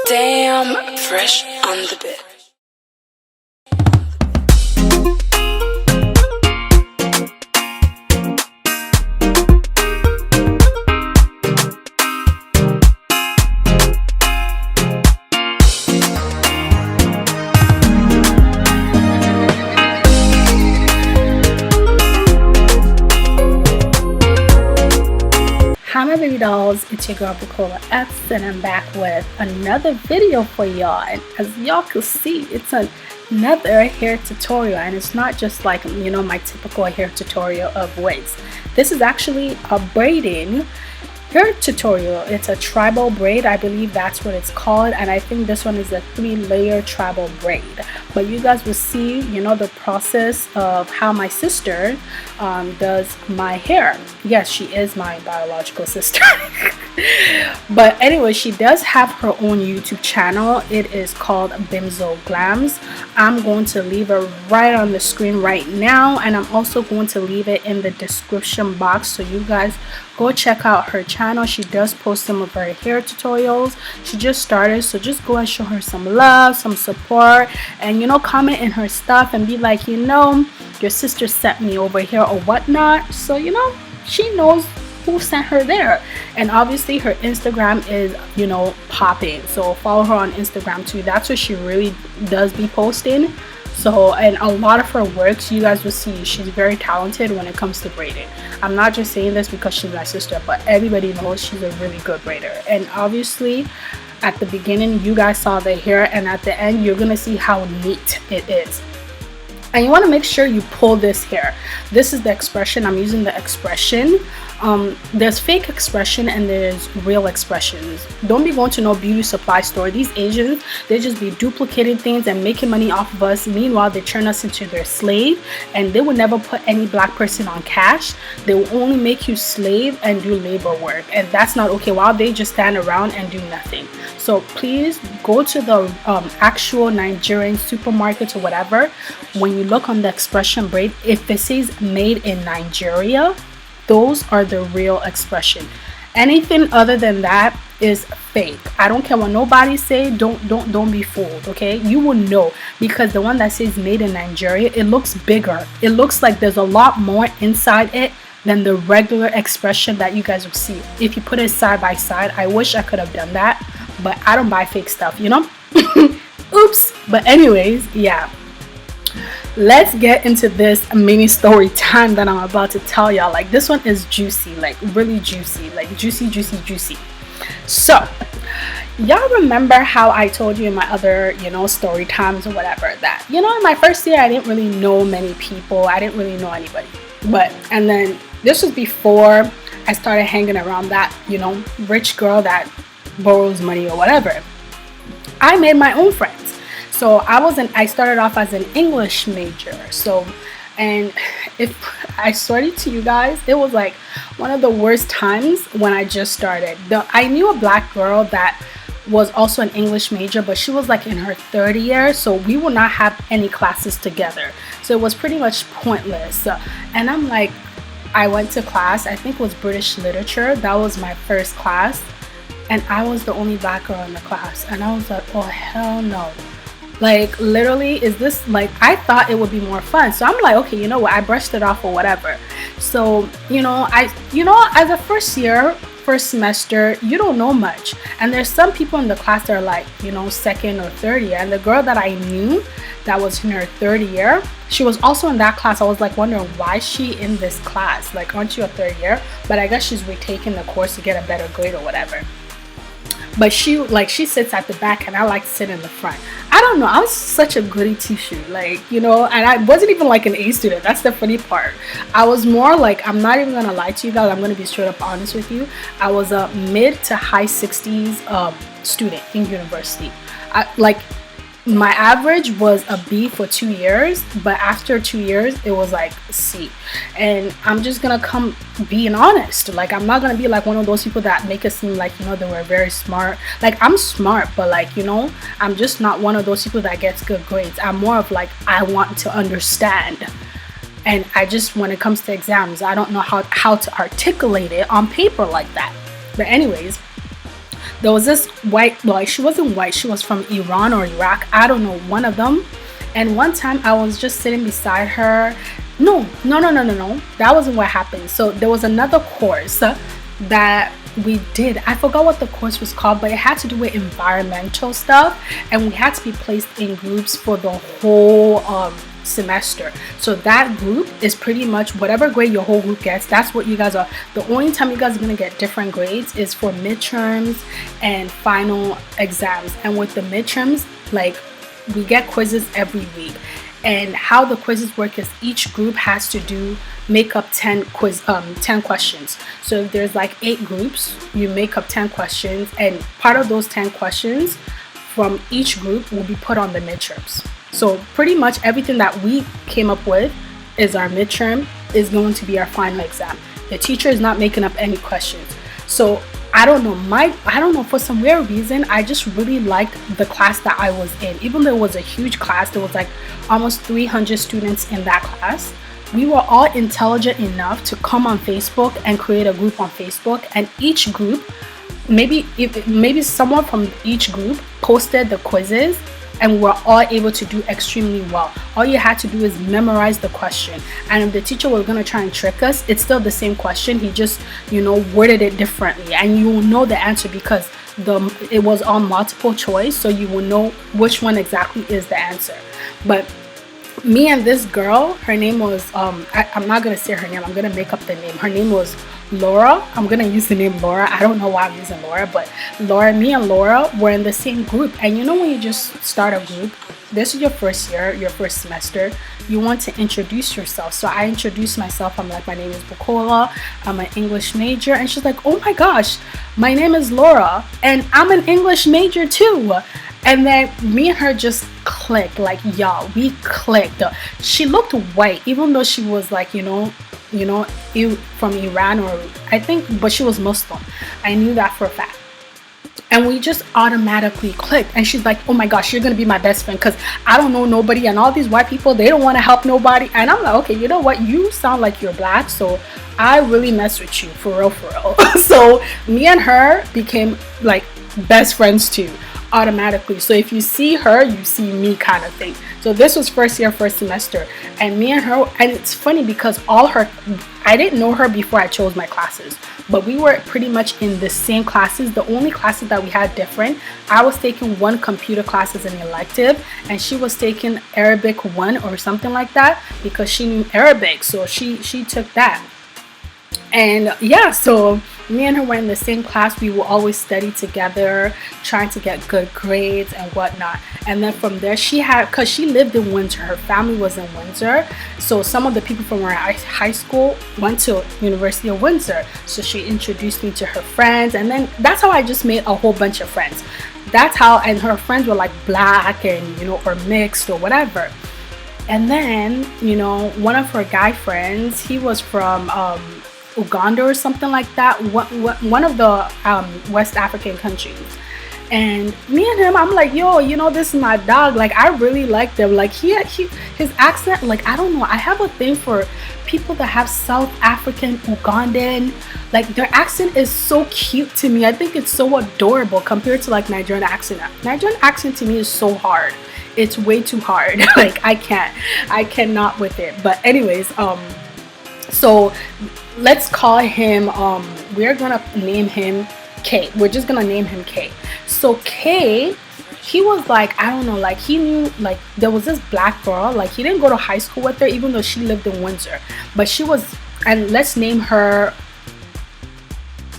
Damn fresh on the bit. Hi my baby dolls, it's your girl BukolaEpps, and I'm back with another video for y'all. And as y'all can see, it's another hair tutorial, and it's not just like, you know, my typical hair tutorial of wigs. This is actually a braiding hair tutorial. It's a tribal braid, I believe that's what it's called, and I think this one is a 3-layer tribal braid. But you guys will see, you know, the process of how my sister does my hair. Yes, she is my biological sister. But anyway, she does have her own YouTube channel. It is called Bimzo Glams. I'm going to leave it right on the screen right now, and I'm also going to leave it in the description box, so you guys go check out her channel. She does post some of her hair tutorials. She just started, so just go and show her some love, some support, and, you know, comment in her stuff and be like, you know, your sister sent me over here or whatnot. So, you know, she knows who sent her there. And obviously her Instagram is, you know, popping, so follow her on Instagram too. That's what she really does be posting. So, and a lot of her works, you guys will see, she's very talented when it comes to braiding. I'm not just saying this because she's my sister, but everybody knows she's a really good braider. And obviously at the beginning you guys saw the hair, and at the end you're gonna see how neat it is. And you want to make sure you pull this hair. This is the XPression. I'm using the XPression. There's fake XPression and there's real XPressions. Don't be going to no beauty supply store. These Asians, they just be duplicating things and making money off of us. Meanwhile, they turn us into their slave, and they will never put any black person on cash. They will only make you slave and do labor work, and that's not okay, while they just stand around and do nothing. So please go to the actual Nigerian supermarket or whatever. When you look on the XPression braid, if it says made in Nigeria, those are the real XPression. Anything other than that is fake. I don't care what nobody say. Don't be fooled, okay? You will know, because the one that says made in Nigeria, it looks bigger. It looks like there's a lot more inside it than the regular XPression that you guys will see. If you put it side by side, I wish I could have done that, but I don't buy fake stuff, you know. Oops. But anyways, yeah, let's get into this mini story time that I'm about to tell y'all. Like, this one is juicy, like really juicy, like juicy. So y'all remember how I told you in my other, you know, story times or whatever, that, you know, in my first year I didn't really know many people. I didn't really know anybody. But, and then this was before I started hanging around that, you know, rich girl that borrows money or whatever. I made my own friends. So I started off as an English major. So, and if I swear to you guys, it was like one of the worst times when I just started. I knew a black girl that was also an English major, but she was like in her 3rd year, so we would not have any classes together. So it was pretty much pointless. And I'm like, I went to class, I think it was British literature. That was my first class, and I was the only black girl in the class, and I was like, oh hell no. Like, literally, is this, like, I thought it would be more fun. So I'm like, okay, you know what, I brushed it off or whatever. So, you know, as a first semester, you don't know much, and there's some people in the class that are like, you know, 2nd or 3rd year. And the girl that I knew that was in her 3rd year, she was also in that class. I was like wondering, why is she in this class? Like, aren't you a 3rd year? But I guess she's retaking the course to get a better grade or whatever. But she sits at the back, and I like to sit in the front. I don't know, I was such a goody two-shoe, like, you know, and I wasn't even like an A student. That's the funny part. I was more like, I'm not even gonna lie to you guys, I'm gonna be straight up honest with you. I was a mid to high 60s student in university. My average was a B for 2 years, but after 2 years it was like C. And I'm just gonna come being honest. Like, I'm not gonna be like one of those people that make it seem like, you know, they were very smart. Like, I'm smart, but like, you know, I'm just not one of those people that gets good grades. I'm more of like, I want to understand, and I just, when it comes to exams, I don't know how to articulate it on paper like that. But anyways, There was this white, well, she wasn't white, she was from Iran or Iraq, I don't know, one of them. And one time I was just sitting beside her. No, that wasn't what happened. So there was another course that we did. I forgot what the course was called, but it had to do with environmental stuff, and we had to be placed in groups for the whole semester. So that group is pretty much whatever grade your whole group gets, that's what you guys are. The only time you guys are going to get different grades is for midterms and final exams. And with the midterms, like, we get quizzes every week. And how the quizzes work is each group has to make up 10 questions. So if there's like 8 groups, you make up 10 questions, and part of those 10 questions from each group will be put on the midterms. So pretty much everything that we came up with is our midterm is going to be our final exam. The teacher is not making up any questions. So I don't know, for some weird reason, I just really liked the class that I was in. Even though it was a huge class, there was like almost 300 students in that class. We were all intelligent enough to come on Facebook and create a group on Facebook, and each group, maybe someone from each group posted the quizzes, and we were all able to do extremely well. All you had to do is memorize the question, and if the teacher was going to try and trick us, it's still the same question. He just, worded it differently, and you will know the answer because it was on multiple choice, so you will know which one exactly is the answer. But me and this girl, her name was I'm not gonna say her name, I'm gonna make up the name. Her name was Laura. I'm gonna use the name Laura. I don't know why I'm using Laura, but me and Laura were in the same group. And when you just start a group, this is your first year, your first semester, you want to introduce yourself. So I introduced myself. I'm like, my name is Bukola, I'm an English major. And she's like, oh my gosh, my name is Laura and I'm an English major too. And then me and her just clicked, like, y'all, we clicked. She looked white, even though she was like, from Iran, or I think, but she was Muslim. I knew that for a fact. And we just automatically clicked. And she's like, oh my gosh, you're gonna be my best friend because I don't know nobody, and all these white people, they don't want to help nobody. And I'm like, okay, you know what, you sound like you're black, so I really mess with you, for real. So me and her became like best friends too, automatically. So if you see her, you see me, kind of thing. So this was first year, first semester, and me and her, and it's funny because I didn't know her before I chose my classes, but we were pretty much in the same classes. The only classes that we had different, I was taking one computer class as an elective, and she was taking Arabic 1 or something like that because she knew Arabic, so she took that. And yeah, so me and her were in the same class. We will always study together, trying to get good grades and whatnot. And then from there, because she lived in Windsor, her family was in Windsor, so some of the people from our high school went to University of Windsor. So she introduced me to her friends, and then that's how I just made a whole bunch of friends. That's how, and her friends were like black and or mixed or whatever. And then one of her guy friends, he was from Uganda or something like that, one of the West African countries. And me and him, I'm like, yo, this is my dog, like I really like them. Like his accent, like I don't know, I have a thing for people that have South African, Ugandan, like their accent is so cute to me. I think it's so adorable compared to like Nigerian accent. Nigerian accent to me is so hard. It's way too hard. Like I cannot with it. But anyways, so let's call him, we're gonna name him K. We're just gonna name him K. So K, he was like, I don't know, like he knew, like there was this black girl, like he didn't go to high school with her even though she lived in Windsor, but she was, and let's name her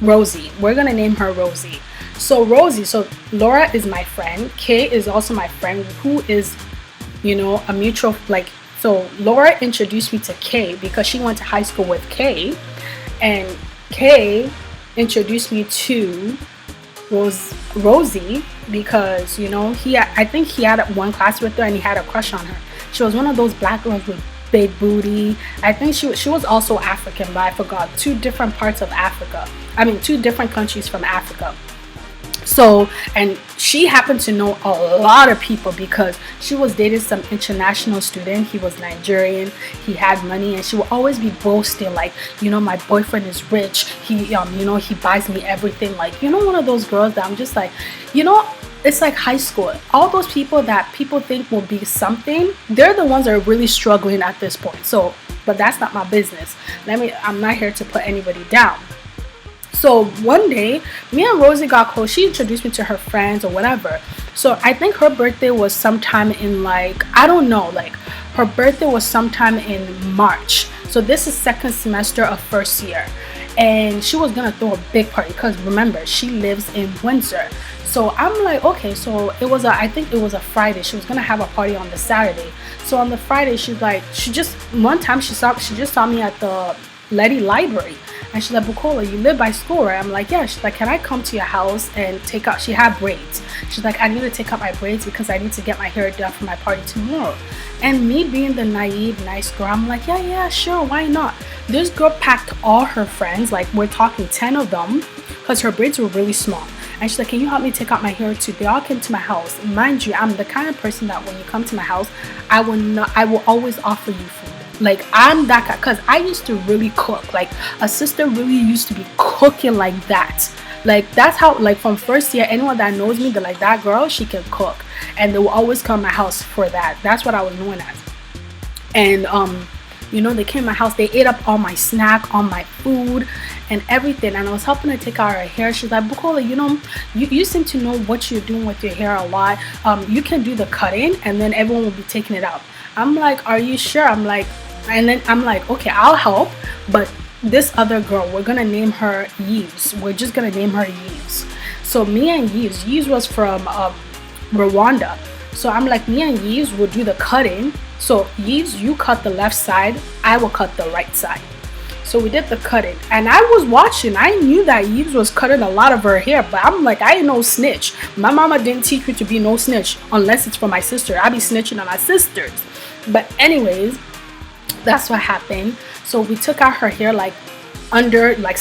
Rosie. We're gonna name her Rosie. So Rosie, so Laura is my friend, K is also my friend, who is a mutual, like, so Laura introduced me to K because she went to high school with K, and K introduced me to Rosie because I think he had one class with her and he had a crush on her. She was one of those black girls with big booty. I think she was also African, but I forgot. 2 different parts of Africa. I mean 2 different countries from Africa. So, and she happened to know a lot of people because she was dating some international student. He was Nigerian, he had money, and she would always be boasting like, you know, my boyfriend is rich, he you know, he buys me everything. Like, you know, one of those girls that I'm just like, you know, it's like high school. All those people that people think will be something, they're the ones that are really struggling at this point. So, but that's not my business. I'm not here to put anybody down. So one day, me and Rosie got close. She introduced me to her friends or whatever. So I think her birthday was sometime in like, I don't know, like her birthday was sometime in March. So this is second semester of first year. And she was gonna throw a big party because remember, she lives in Windsor. So I'm like, okay, so it was I think it was a Friday. She was gonna have a party on the Saturday. So on the Friday, she's like, one time she just saw me at the Letty Library. And she's like, Bukola, you live by school, right? I'm like, yeah. She's like, can I come to your house and take out, she had braids. She's like, I need to take out my braids because I need to get my hair done for my party tomorrow. And me being the naive, nice girl, I'm like, yeah, sure, why not? This girl packed all her friends, like we're talking 10 of them, because her braids were really small. And she's like, can you help me take out my hair too? They all came to my house. Mind you, I'm the kind of person that when you come to my house, I will always offer you food. Like, I'm that guy, because I used to really cook. Like, a sister really used to be cooking like that. Like, that's how, like, from first year, anyone that knows me, they're like, that girl, she can cook. And they will always come to my house for that. That's what I was known as. And you know, they came to my house, they ate up all my snack, all my food and everything. And I was helping her take out her hair. She's like, Bukola, you know, you seem to know what you're doing with your hair a lot. You can do the cutting and then everyone will be taking it out. I'm like, are you sure? I'm like, and then I'm like, okay, I'll help. But this other girl, we're gonna name her Yves. We're just gonna name her Yves. So me and Yves was from Rwanda. So I'm like, me and Yves will do the cutting. So Yves, you cut the left side, I will cut the right side. So we did the cutting, and I was watching. I knew that Yves was cutting a lot of her hair, but I'm like, I ain't no snitch. My mama didn't teach me to be no snitch unless it's for my sister. I be snitching on my sisters. But anyways, that's what happened. So we took out her hair like under, like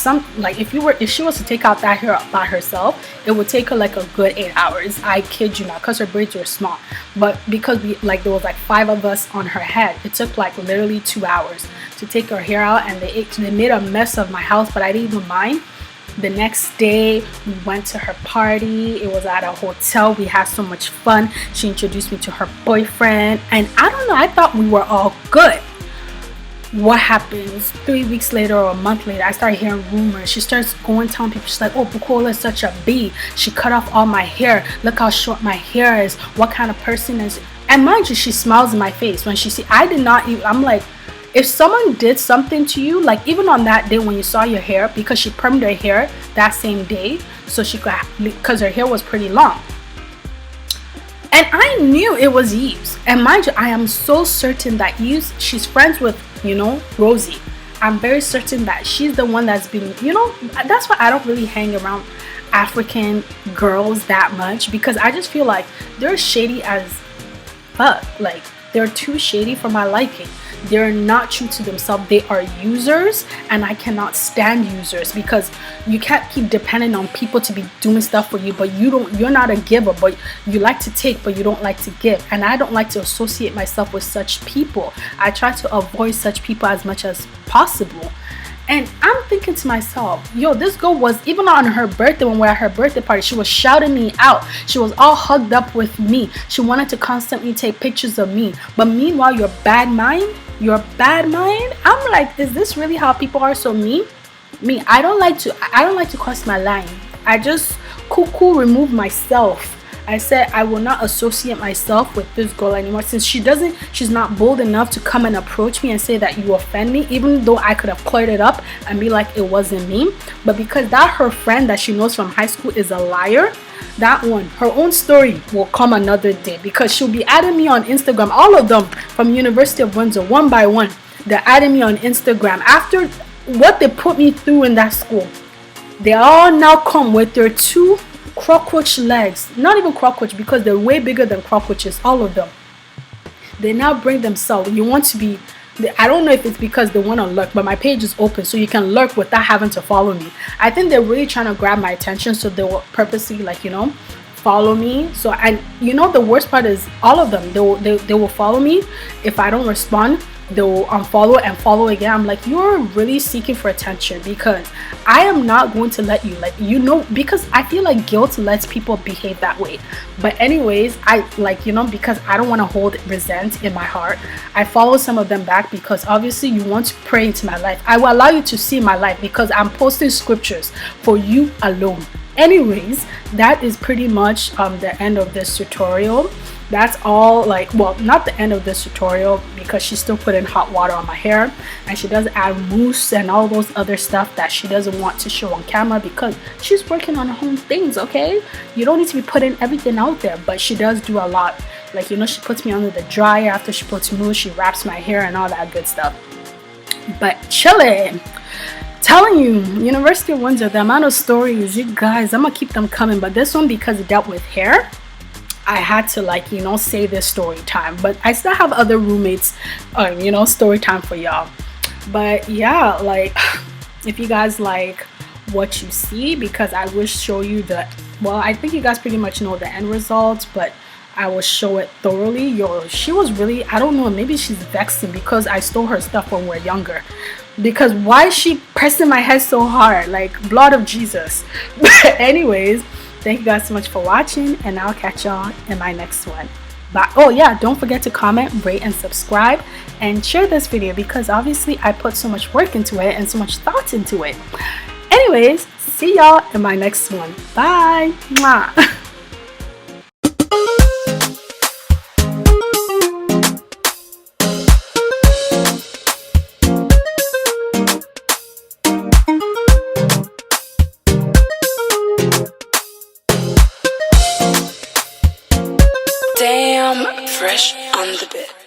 if she was to take out that hair by herself, it would take her like a good 8 hours. I kid you not, because her braids were small. But because there was like 5 of us on her head, it took like literally 2 hours to take her hair out. And they made a mess of my house, but I didn't even mind. The next day we went to her party. It was at a hotel. We had so much fun. She introduced me to her boyfriend, and I don't know, I thought we were all good. What happens 3 weeks later or a month later, I started hearing rumors. She starts going telling people, she's like, oh, Bukola is such a bee, she cut off all my hair, look how short my hair is, what kind of person is. And mind you, she smiles in my face when she see. I did not even, I'm like, if someone did something to you, like even on that day when you saw your hair, because she permed her hair that same day, so she could, because her hair was pretty long. And I knew it was Yves. And mind you, I am so certain that Yves, she's friends with, you know, Rosie. I'm very certain that she's the one that's been, you know, that's why I don't really hang around African girls that much, because I just feel like they're shady as fuck. Like, they're too shady for my liking. They're not true to themselves. They are users, and I cannot stand users, because you can't keep depending on people to be doing stuff for you, but you're not a giver, but you like to take, but you don't like to give. And I don't like to associate myself with such people. I try to avoid such people as much as possible. And I'm thinking to myself, yo, this girl was, even on her birthday, when we were at her birthday party, she was shouting me out. She was all hugged up with me. She wanted to constantly take pictures of me. But meanwhile, your bad mind, I'm like, is this really how people are? So me, I don't like to cross my line. I just cool remove myself. I said I will not associate myself with this girl anymore, since she's not bold enough to come and approach me and say that you offend me, even though I could have cleared it up and be like, it wasn't me. But because that her friend that she knows from high school is a liar, that one, her own story will come another day, because she'll be adding me on Instagram. All of them from University of Windsor, one by one, they're adding me on Instagram after what they put me through in that school. They all now come with their 2 cockroach legs. Not even cockroach, because they're way bigger than cockroaches, all of them. They now bring themselves. You want to be I don't know if it's because they want to lurk, but my page is open so you can lurk without having to follow me. I think they're really trying to grab my attention, so they will purposely, like, you know, follow me. So I, you know, the worst part is all of them, they will follow me. If I don't respond, they'll unfollow and follow again. I'm like, you're really seeking for attention, because I am not going to let you, like, you know, because I feel like guilt lets people behave that way. But anyways, I, like, you know, because I don't want to hold resent in my heart, I follow some of them back, because obviously you want to pray into my life. I will allow you to see my life because I'm posting scriptures for you alone. Anyways, that is pretty much the end of this tutorial. That's all, like, well, not the end of this tutorial, because she's still putting hot water on my hair, and she does add mousse and all those other stuff that she doesn't want to show on camera because she's working on her own things. Okay, you don't need to be putting everything out there, but she does do a lot. Like, you know, she puts me under the dryer after she puts mousse, she wraps my hair and all that good stuff. But chilling, telling you, University of Windsor, the amount of stories, you guys, I'm gonna keep them coming. But this one, because it dealt with hair, I had to, like, you know, say this story time. But I still have other roommates, you know, story time for y'all. But yeah, like, if you guys like what you see, because I will show you the, well, I think you guys pretty much know the end results, but I will show it thoroughly. Yo, she was really, I don't know, maybe she's vexing because I stole her stuff when we were younger. Because why is she pressing my head so hard? Like, blood of Jesus. But anyways, thank you guys so much for watching, and I'll catch y'all in my next one. Bye. Oh yeah, don't forget to comment, rate, and subscribe, and share this video, because obviously I put so much work into it and so much thought into it. Anyways, see y'all in my next one. Bye. Mwah. Damn fresh on the bit.